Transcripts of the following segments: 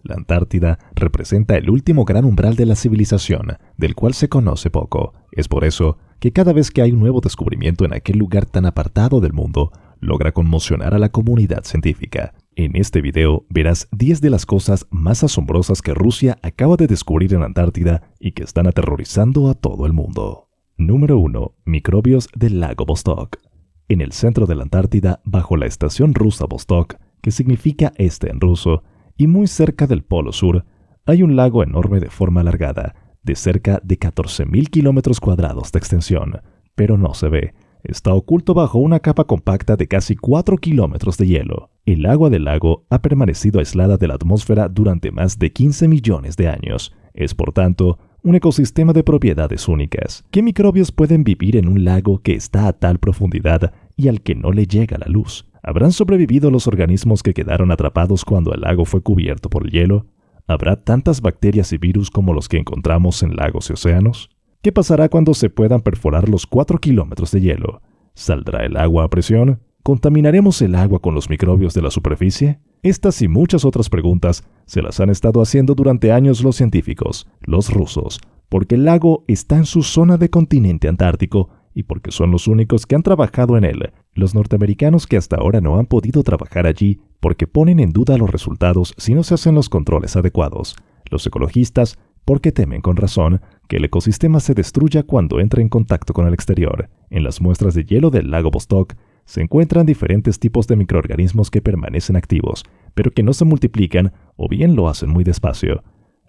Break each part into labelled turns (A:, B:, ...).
A: La Antártida representa el último gran umbral de la civilización, del cual se conoce poco. Es por eso que cada vez que hay un nuevo descubrimiento en aquel lugar tan apartado del mundo, logra conmocionar a la comunidad científica. En este video verás 10 de las cosas más asombrosas que Rusia acaba de descubrir en la Antártida y que están aterrorizando a todo el mundo. Número 1. Microbios del lago Vostok. En el centro de la Antártida, bajo la estación rusa Vostok, que significa este en ruso, y muy cerca del Polo Sur, hay un lago enorme de forma alargada, de cerca de 14.000 kilómetros cuadrados de extensión, pero no se ve. Está oculto bajo una capa compacta de casi 4 kilómetros de hielo. El agua del lago ha permanecido aislada de la atmósfera durante más de 15 millones de años. Es, por tanto, un ecosistema de propiedades únicas. ¿Qué microbios pueden vivir en un lago que está a tal profundidad y al que no le llega la luz? ¿Habrán sobrevivido los organismos que quedaron atrapados cuando el lago fue cubierto por el hielo? ¿Habrá tantas bacterias y virus como los que encontramos en lagos y océanos? ¿Qué pasará cuando se puedan perforar los 4 kilómetros de hielo? ¿Saldrá el agua a presión? ¿Contaminaremos el agua con los microbios de la superficie? Estas y muchas otras preguntas se las han estado haciendo durante años los científicos, los rusos, porque el lago está en su zona de continente antártico y porque son los únicos que han trabajado en él. Los norteamericanos que hasta ahora no han podido trabajar allí porque ponen en duda los resultados si no se hacen los controles adecuados. Los ecologistas porque temen con razón que el ecosistema se destruya cuando entre en contacto con el exterior. En las muestras de hielo del lago Vostok se encuentran diferentes tipos de microorganismos que permanecen activos, pero que no se multiplican o bien lo hacen muy despacio.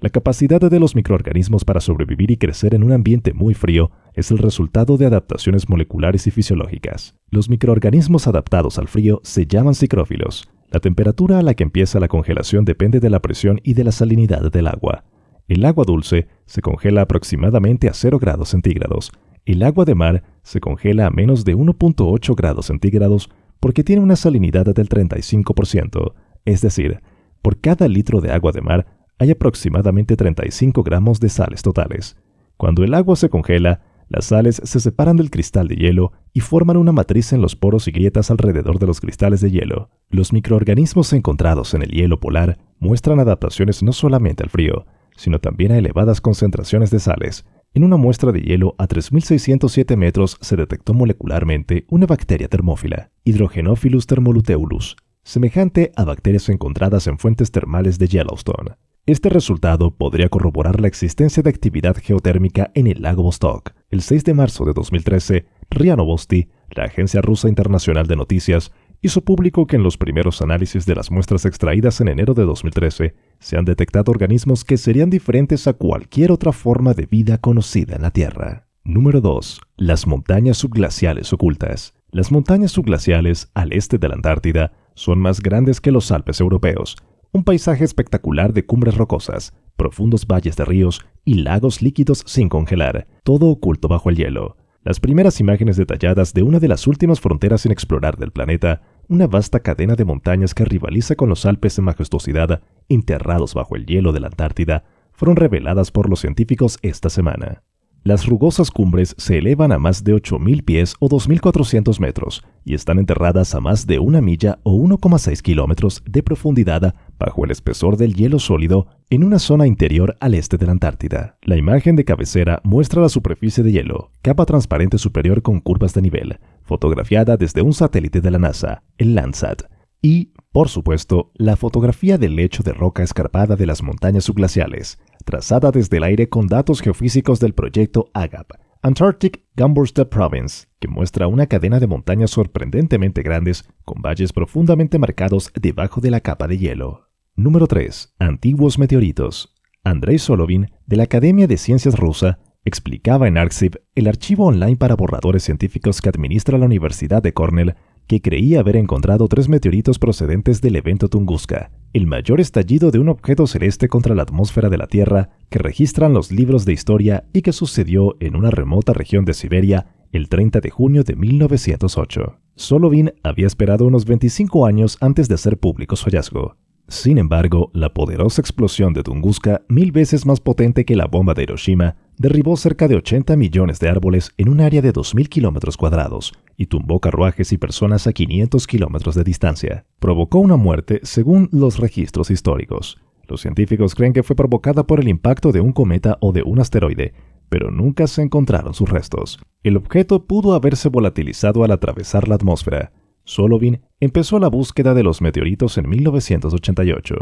A: La capacidad de los microorganismos para sobrevivir y crecer en un ambiente muy frío es el resultado de adaptaciones moleculares y fisiológicas. Los microorganismos adaptados al frío se llaman psicrófilos. La temperatura a la que empieza la congelación depende de la presión y de la salinidad del agua. El agua dulce se congela aproximadamente a 0 grados centígrados. El agua de mar se congela a menos de 1.8 grados centígrados porque tiene una salinidad del 35%. Es decir, por cada litro de agua de mar hay aproximadamente 35 gramos de sales totales. Cuando el agua se congela, las sales se separan del cristal de hielo y forman una matriz en los poros y grietas alrededor de los cristales de hielo. Los microorganismos encontrados en el hielo polar muestran adaptaciones no solamente al frío, sino también a elevadas concentraciones de sales. En una muestra de hielo a 3.607 metros se detectó molecularmente una bacteria termófila, Hydrogenophilus thermoluteolus, semejante a bacterias encontradas en fuentes termales de Yellowstone. Este resultado podría corroborar la existencia de actividad geotérmica en el lago Vostok. El 6 de marzo de 2013, RIA Novosti, la agencia rusa internacional de noticias, hizo público que en los primeros análisis de las muestras extraídas en enero de 2013 se han detectado organismos que serían diferentes a cualquier otra forma de vida conocida en la Tierra. Número 2. Las montañas subglaciales ocultas. Las montañas subglaciales al este de la Antártida son más grandes que los Alpes europeos. Un paisaje espectacular de cumbres rocosas, profundos valles de ríos y lagos líquidos sin congelar, todo oculto bajo el hielo. Las primeras imágenes detalladas de una de las últimas fronteras sin explorar del planeta, una vasta cadena de montañas que rivaliza con los Alpes en majestuosidad, enterrados bajo el hielo de la Antártida, fueron reveladas por los científicos esta semana. Las rugosas cumbres se elevan a más de 8.000 pies o 2.400 metros y están enterradas a más de 1 milla o 1,6 kilómetros de profundidad bajo el espesor del hielo sólido en una zona interior al este de la Antártida. La imagen de cabecera muestra la superficie de hielo, capa transparente superior con curvas de nivel, fotografiada desde un satélite de la NASA, el Landsat, y, por supuesto, la fotografía del lecho de roca escarpada de las montañas subglaciales, trazada desde el aire con datos geofísicos del proyecto AGAP, Antarctic Gamburster Province, que muestra una cadena de montañas sorprendentemente grandes con valles profundamente marcados debajo de la capa de hielo. Número 3. Antiguos meteoritos. Andrei Solovin, de la Academia de Ciencias Rusa, explicaba en Arxiv, el archivo online para borradores científicos que administra la Universidad de Cornell, que creía haber encontrado 3 meteoritos procedentes del evento Tunguska, el mayor estallido de un objeto celeste contra la atmósfera de la Tierra que registran los libros de historia y que sucedió en una remota región de Siberia el 30 de junio de 1908. Solovin había esperado unos 25 años antes de hacer público su hallazgo. Sin embargo, la poderosa explosión de Tunguska, 1000 veces más potente que la bomba de Hiroshima, derribó cerca de 80 millones de árboles en un área de 2.000 kilómetros cuadrados y tumbó carruajes y personas a 500 kilómetros de distancia. Provocó una muerte según los registros históricos. Los científicos creen que fue provocada por el impacto de un cometa o de un asteroide, pero nunca se encontraron sus restos. El objeto pudo haberse volatilizado al atravesar la atmósfera. Solovin empezó la búsqueda de los meteoritos en 1988,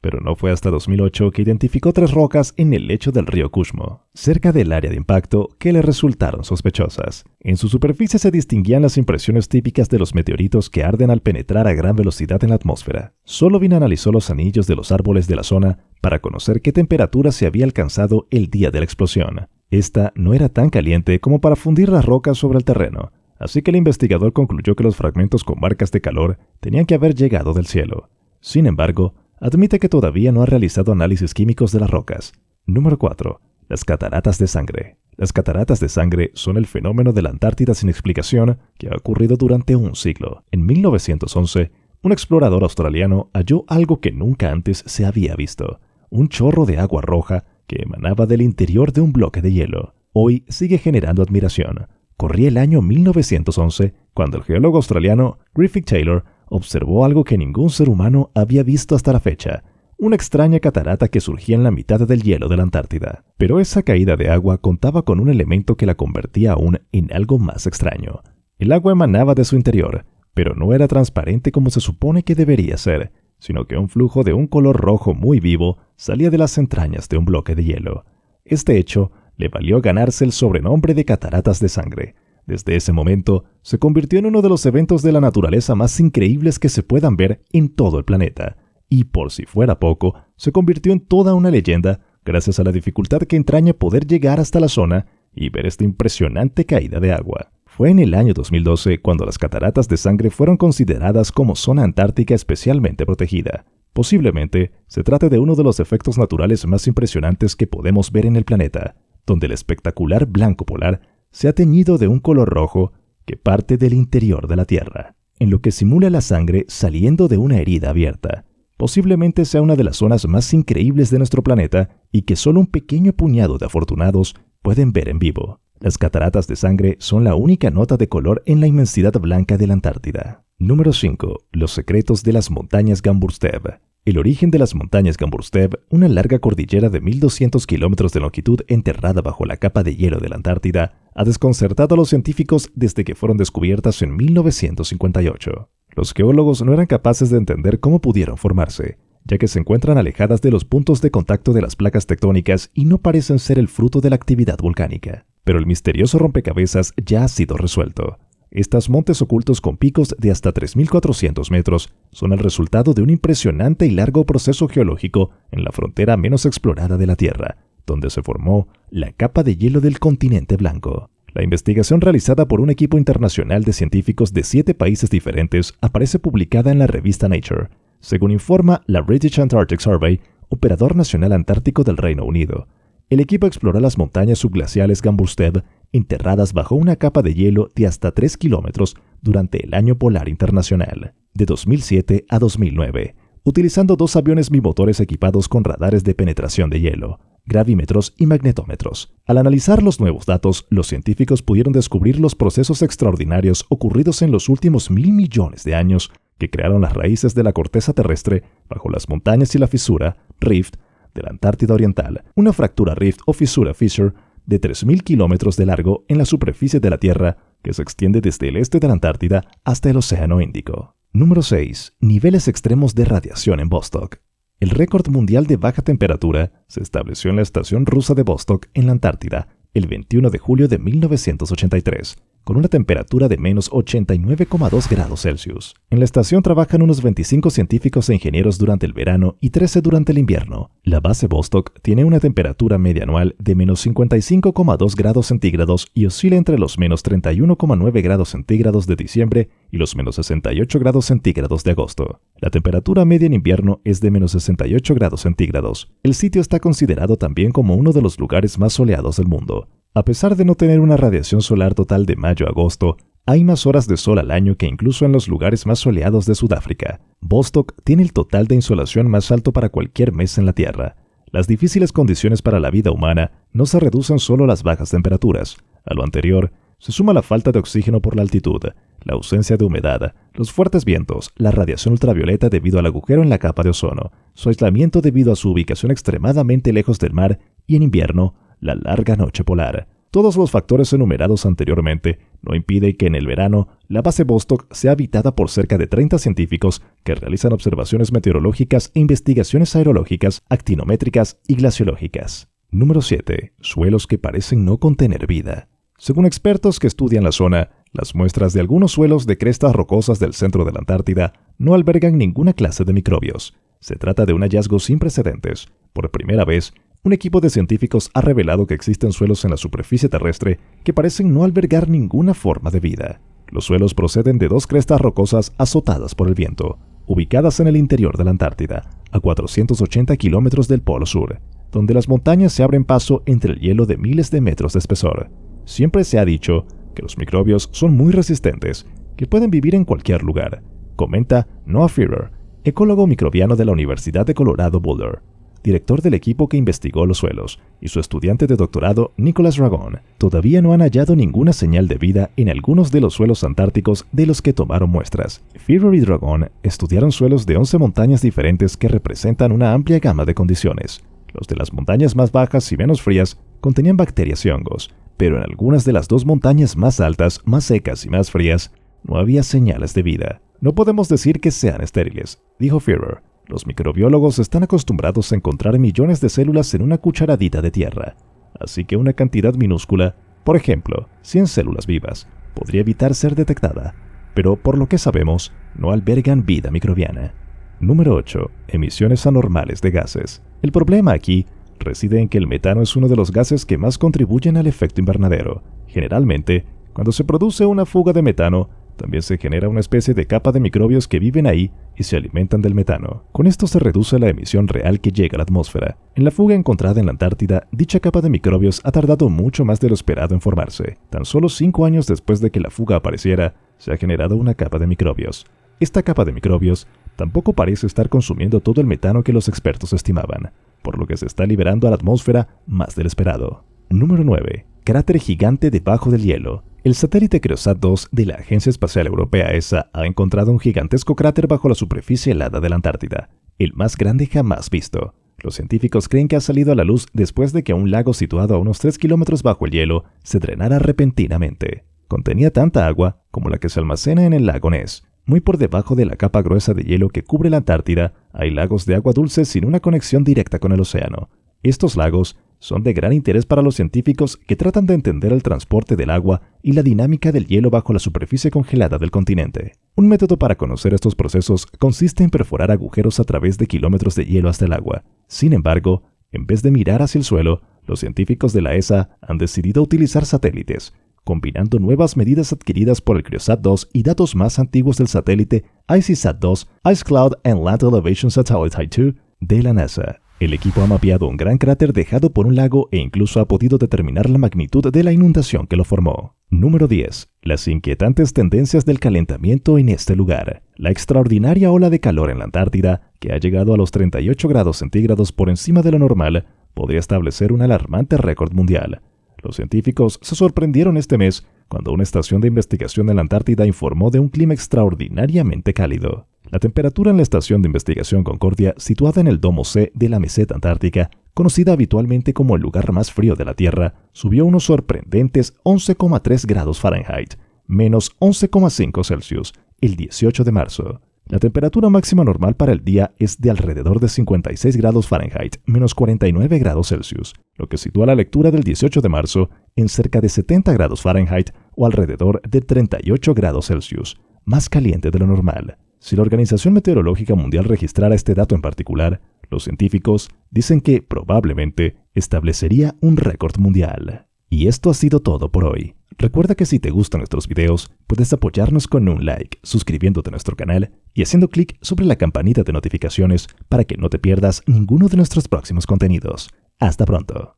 A: pero no fue hasta 2008 que identificó 3 rocas en el lecho del río Kushmo, cerca del área de impacto, que le resultaron sospechosas. En su superficie se distinguían las impresiones típicas de los meteoritos que arden al penetrar a gran velocidad en la atmósfera. Solovin analizó los anillos de los árboles de la zona para conocer qué temperatura se había alcanzado el día de la explosión. Esta no era tan caliente como para fundir las rocas sobre el terreno, así que el investigador concluyó que los fragmentos con marcas de calor tenían que haber llegado del cielo. Sin embargo, admite que todavía no ha realizado análisis químicos de las rocas. Número 4. Las cataratas de sangre. Las cataratas de sangre son el fenómeno de la Antártida sin explicación que ha ocurrido durante un siglo. En 1911, un explorador australiano halló algo que nunca antes se había visto: un chorro de agua roja que emanaba del interior de un bloque de hielo. Hoy sigue generando admiración. Corría el año 1911 cuando el geólogo australiano Griffith Taylor observó algo que ningún ser humano había visto hasta la fecha: una extraña catarata que surgía en la mitad del hielo de la Antártida. Pero esa caída de agua contaba con un elemento que la convertía aún en algo más extraño. El agua emanaba de su interior, pero no era transparente como se supone que debería ser, sino que un flujo de un color rojo muy vivo salía de las entrañas de un bloque de hielo. Este hecho le valió ganarse el sobrenombre de cataratas de sangre. Desde ese momento, se convirtió en uno de los eventos de la naturaleza más increíbles que se puedan ver en todo el planeta. Y por si fuera poco, se convirtió en toda una leyenda gracias a la dificultad que entraña poder llegar hasta la zona y ver esta impresionante caída de agua. Fue en el año 2012 cuando las cataratas de sangre fueron consideradas como zona antártica especialmente protegida. Posiblemente se trate de uno de los efectos naturales más impresionantes que podemos ver en el planeta, donde el espectacular blanco polar se ha teñido de un color rojo que parte del interior de la Tierra, en lo que simula la sangre saliendo de una herida abierta. Posiblemente sea una de las zonas más increíbles de nuestro planeta y que solo un pequeño puñado de afortunados pueden ver en vivo. Las cataratas de sangre son la única nota de color en la inmensidad blanca de la Antártida. Número 5. Los secretos de las montañas Gamburstev. El origen de las montañas Gamburstev, una larga cordillera de 1200 kilómetros de longitud enterrada bajo la capa de hielo de la Antártida, ha desconcertado a los científicos desde que fueron descubiertas en 1958. Los geólogos no eran capaces de entender cómo pudieron formarse, ya que se encuentran alejadas de los puntos de contacto de las placas tectónicas y no parecen ser el fruto de la actividad volcánica. Pero el misterioso rompecabezas ya ha sido resuelto. Estos montes ocultos con picos de hasta 3.400 metros son el resultado de un impresionante y largo proceso geológico en la frontera menos explorada de la Tierra, donde se formó la capa de hielo del continente blanco. La investigación realizada por un equipo internacional de científicos de 7 países diferentes aparece publicada en la revista Nature, según informa la British Antarctic Survey, operador nacional antártico del Reino Unido. El equipo exploró las montañas subglaciales Gamburstev, enterradas bajo una capa de hielo de hasta 3 kilómetros durante el Año Polar Internacional, de 2007 a 2009, utilizando 2 aviones bimotores equipados con radares de penetración de hielo, gravímetros y magnetómetros. Al analizar los nuevos datos, los científicos pudieron descubrir los procesos extraordinarios ocurridos en los últimos 1.000 millones de años que crearon las raíces de la corteza terrestre bajo las montañas y la fisura, rift, de la Antártida Oriental, una fractura rift o fisura fissure de 3.000 kilómetros de largo en la superficie de la Tierra que se extiende desde el este de la Antártida hasta el Océano Índico. Número 6. Niveles extremos de radiación en Vostok. El récord mundial de baja temperatura se estableció en la estación rusa de Vostok en la Antártida el 21 de julio de 1983, con una temperatura de menos 89,2 grados Celsius. En la estación trabajan unos 25 científicos e ingenieros durante el verano y 13 durante el invierno. La base Vostok tiene una temperatura media anual de menos 55,2 grados centígrados y oscila entre los menos 31,9 grados centígrados de diciembre y los menos 68 grados centígrados de agosto. La temperatura media en invierno es de menos 68 grados centígrados. El sitio está considerado también como uno de los lugares más soleados del mundo. A pesar de no tener una radiación solar total de mayo a agosto, hay más horas de sol al año que incluso en los lugares más soleados de Sudáfrica. Vostok tiene el total de insolación más alto para cualquier mes en la Tierra. Las difíciles condiciones para la vida humana no se reducen solo a las bajas temperaturas. A lo anterior, se suma la falta de oxígeno por la altitud, la ausencia de humedad, los fuertes vientos, la radiación ultravioleta debido al agujero en la capa de ozono, su aislamiento debido a su ubicación extremadamente lejos del mar y en invierno, la larga noche polar. Todos los factores enumerados anteriormente no impiden que en el verano la base Vostok sea habitada por cerca de 30 científicos que realizan observaciones meteorológicas e investigaciones aerológicas, actinométricas y glaciológicas. Número 7. Suelos que parecen no contener vida. Según expertos que estudian la zona, las muestras de algunos suelos de crestas rocosas del centro de la Antártida no albergan ninguna clase de microbios. Se trata de un hallazgo sin precedentes. Por primera vez, un equipo de científicos ha revelado que existen suelos en la superficie terrestre que parecen no albergar ninguna forma de vida. Los suelos proceden de 2 crestas rocosas azotadas por el viento, ubicadas en el interior de la Antártida, a 480 kilómetros del Polo Sur, donde las montañas se abren paso entre el hielo de miles de metros de espesor. Siempre se ha dicho que los microbios son muy resistentes, que pueden vivir en cualquier lugar, comenta Noah Fearer, ecólogo microbiano de la Universidad de Colorado Boulder, director del equipo que investigó los suelos, y su estudiante de doctorado Nicholas Dragon. Todavía no han hallado ninguna señal de vida en algunos de los suelos antárticos de los que tomaron muestras. Fearer y Dragon estudiaron suelos de 11 montañas diferentes que representan una amplia gama de condiciones. Los de las montañas más bajas y menos frías contenían bacterias y hongos, pero en algunas de las 2 montañas más altas, más secas y más frías, no había señales de vida. No podemos decir que sean estériles, dijo Fearer. Los microbiólogos están acostumbrados a encontrar millones de células en una cucharadita de tierra, así que una cantidad minúscula, por ejemplo, 100 células vivas, podría evitar ser detectada, pero por lo que sabemos, no albergan vida microbiana. Número 8. Emisiones anormales de gases. El problema aquí reside en que el metano es uno de los gases que más contribuyen al efecto invernadero. Generalmente, cuando se produce una fuga de metano, también se genera una especie de capa de microbios que viven ahí y se alimentan del metano. Con esto se reduce la emisión real que llega a la atmósfera. En la fuga encontrada en la Antártida, dicha capa de microbios ha tardado mucho más de lo esperado en formarse. Tan solo 5 años después de que la fuga apareciera, se ha generado una capa de microbios. Esta capa de microbios tampoco parece estar consumiendo todo el metano que los expertos estimaban, por lo que se está liberando a la atmósfera más del esperado. Número 9. Cráter gigante debajo del hielo. El satélite Creosat 2 de la Agencia Espacial Europea ESA ha encontrado un gigantesco cráter bajo la superficie helada de la Antártida, el más grande jamás visto. Los científicos creen que ha salido a la luz después de que un lago situado a unos 3 kilómetros bajo el hielo se drenara repentinamente. Contenía tanta agua como la que se almacena en el lago Ness. Muy por debajo de la capa gruesa de hielo que cubre la Antártida, hay lagos de agua dulce sin una conexión directa con el océano. Estos lagos son de gran interés para los científicos que tratan de entender el transporte del agua y la dinámica del hielo bajo la superficie congelada del continente. Un método para conocer estos procesos consiste en perforar agujeros a través de kilómetros de hielo hasta el agua. Sin embargo, en vez de mirar hacia el suelo, los científicos de la ESA han decidido utilizar satélites, combinando nuevas medidas adquiridas por el Creosat 2 y datos más antiguos del satélite ICESat-2 Ice Cloud and Land Elevation Satellite 2 de la NASA. El equipo ha mapeado un gran cráter dejado por un lago e incluso ha podido determinar la magnitud de la inundación que lo formó. Número 10. Las inquietantes tendencias del calentamiento en este lugar. La extraordinaria ola de calor en la Antártida, que ha llegado a los 38 grados centígrados por encima de lo normal, podría establecer un alarmante récord mundial. Los científicos se sorprendieron este mes cuando una estación de investigación en la Antártida informó de un clima extraordinariamente cálido. La temperatura en la estación de investigación Concordia, situada en el domo C de la meseta antártica, conocida habitualmente como el lugar más frío de la Tierra, subió unos sorprendentes 11,3 grados Fahrenheit, menos 11,5 Celsius, el 18 de marzo. La temperatura máxima normal para el día es de alrededor de 56 grados Fahrenheit, menos 49 grados Celsius, lo que sitúa la lectura del 18 de marzo en cerca de 70 grados Fahrenheit o alrededor de 38 grados Celsius, más caliente de lo normal. Si la Organización Meteorológica Mundial registrara este dato en particular, los científicos dicen que probablemente establecería un récord mundial. Y esto ha sido todo por hoy. Recuerda que si te gustan nuestros videos, puedes apoyarnos con un like, suscribiéndote a nuestro canal y haciendo clic sobre la campanita de notificaciones para que no te pierdas ninguno de nuestros próximos contenidos. ¡Hasta pronto!